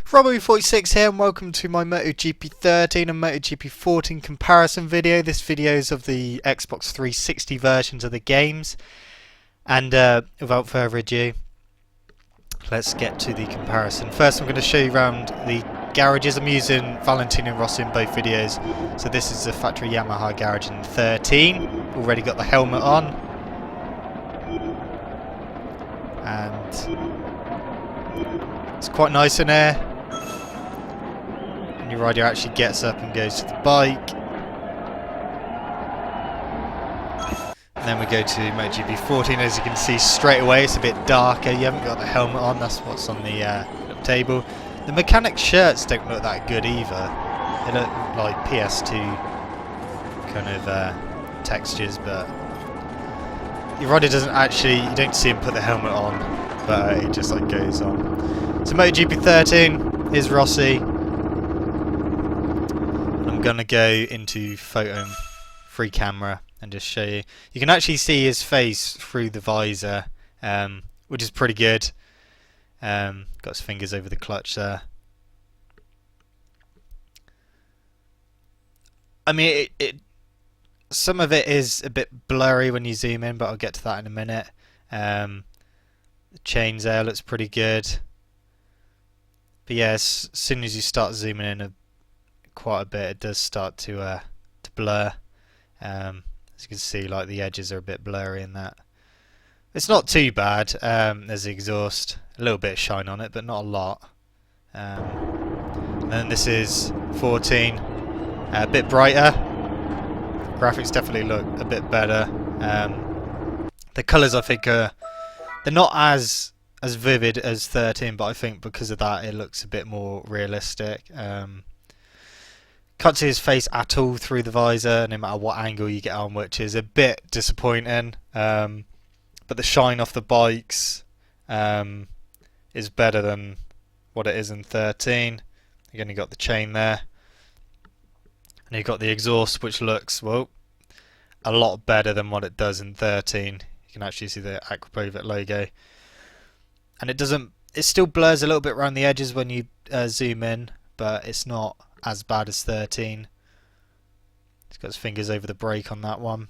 Robbo46 here and welcome to my MotoGP 13 and MotoGP 14 comparison video. This video is of the Xbox 360 versions of the games. And without further ado, let's get to the comparison. First I'm going to show you around the garages. I'm using Valentino Rossi in both videos. So this is the factory Yamaha garage in 13. Already got the helmet on. And it's quite nice in here. And your rider actually gets up and goes to the bike. And then we go to MotoGP 14. As you can see straight away, it's a bit darker. You haven't got the helmet on. That's what's on the table. The mechanic shirts don't look that good either. They look like PS2 kind of textures, but your rider doesn't actually. You don't see him put the helmet on, but it just like goes on. So MotoGP 13 is Rossi. I'm gonna go into photo free camera and just show you. You can actually see his face through the visor, which is pretty good. Got his fingers over the clutch there. I mean, some of it is a bit blurry when you zoom in, but I'll get to that in a minute. The chains there looks pretty good. But yeah, as soon as you start zooming in quite a bit, it does start to blur. As you can see, like the edges are a bit blurry in that. It's not too bad. There's the exhaust, a little bit of shine on it, but not a lot. And then this is 14, a bit brighter. Graphics definitely look a bit better. The colours, I think, they're not as vivid as 13, but I think because of that, it looks a bit more realistic. Can't see his face at all through the visor, no matter what angle you get on, which is a bit disappointing. But the shine off the bikes is better than what it is in 13. Again, you got the chain there, and you've got the exhaust, which looks, well, a lot better than what it does in 13. You can actually see the Aquapovic logo, and it still blurs a little bit around the edges when you zoom in, but it's not as bad as 13. He's got his fingers over the brake on that one.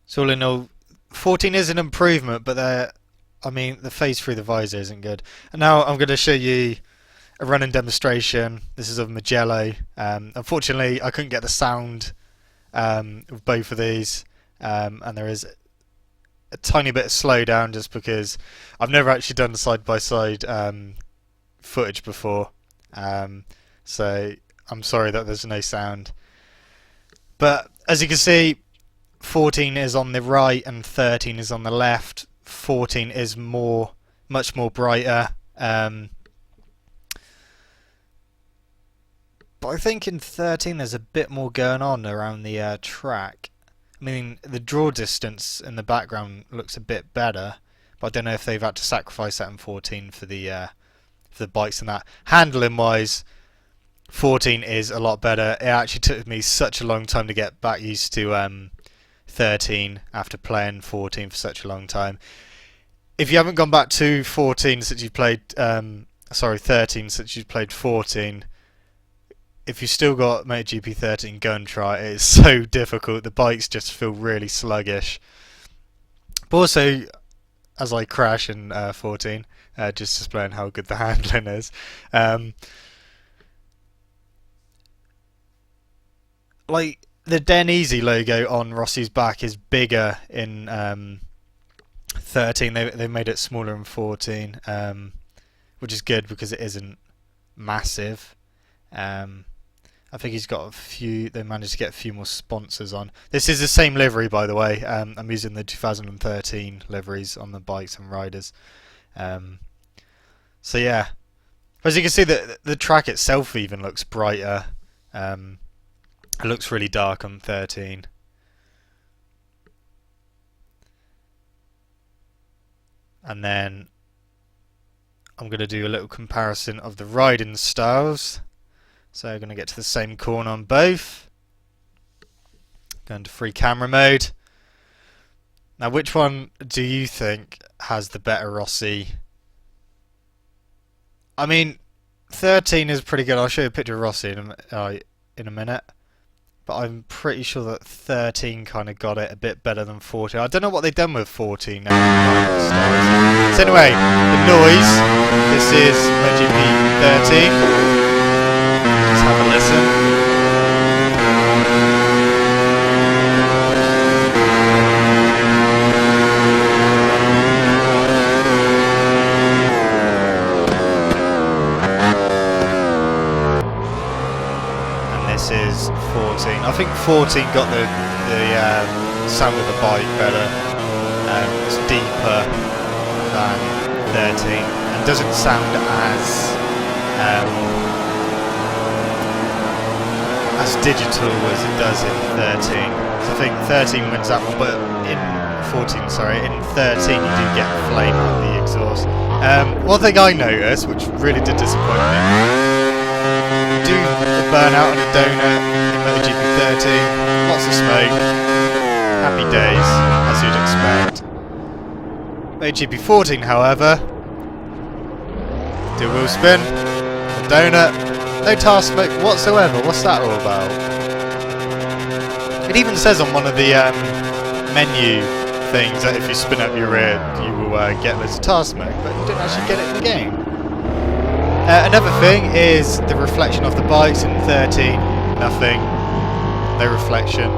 So all in all, 14 is an improvement, but the phase through the visor isn't good. And now I'm going to show you a running demonstration. This is of Mugello. Unfortunately, I couldn't get the sound of both of these, and there is a tiny bit of slowdown just because I've never actually done side-by-side footage before, so I'm sorry that there's no sound. But as you can see, 14 is on the right and 13 is on the left. 14 is much more brighter, but I think in 13 there's a bit more going on around the track. I mean, the draw distance in the background looks a bit better, but I don't know if they've had to sacrifice that in 14 for the bikes and that. Handling wise, 14 is a lot better. It actually took me such a long time to get back used to 13 after playing 14 for such a long time. If you haven't gone back to 14 since you played 13 since you played 14, if you've still got MotoGP 13, go and try it. It's so difficult. The bikes just feel really sluggish. But also, as I crash in 14, just displaying how good the handling is. Like the Denisi logo on Rossi's back is bigger in 13. They made it smaller in 14, which is good because it isn't massive. I think he's got a few. They managed to get a few more sponsors on. This is the same livery, by the way. I'm using the 2013 liveries on the bikes and riders. So yeah, as you can see, the track itself even looks brighter. It looks really dark on 13. And then I'm going to do a little comparison of the riding styles. So I'm going to get to the same corner on both. Going to free camera mode. Now, which one do you think has the better Rossi I mean, 13 is pretty good. I'll show you a picture of Rossi in a minute. But I'm pretty sure that 13 kind of got it a bit better than 14. I don't know what they've done with 14 now. So anyway, the noise. This is MotoGP 13. Let's have a listen. This is 14. I think 14 got the sound of the bike better. It's deeper than 13 and doesn't sound as digital as it does in 13. So I think 13 wins that one, but in 13 you do get flame out of the exhaust. One thing I noticed, which really did disappoint me, do the burnout on a donut in MotoGP 13, lots of smoke, happy days, as you'd expect. MotoGP 14, however, do a wheel spin, a donut, no tar smoke whatsoever. What's that all about? It even says on one of the menu things that if you spin up your rear, you will get loads of tar smoke, but you don't actually get it in the game. Another thing is the reflection of the bikes in 13. Nothing. No reflection.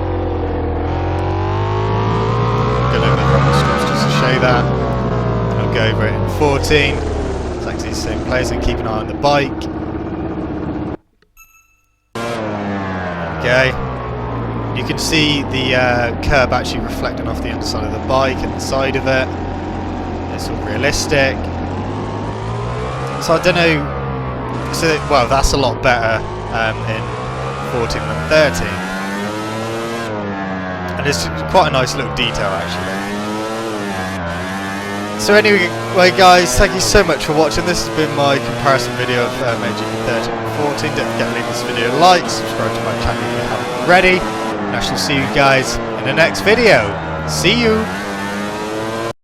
Go over the front strips just to show that. And I'll go over it in 14. It's actually the same place, and keep an eye on the bike. Okay. You can see the curb actually reflecting off the underside of the bike and the side of it. It's all realistic. So I don't know. So well, that's a lot better in 14 than 13, and it's quite a nice little detail actually. So anyway, guys, thank you so much for watching. This has been my comparison video of MotoGP 13 and 14. Don't forget to leave this video a like, subscribe to my channel if you haven't already, and I shall see you guys in the next video. See you.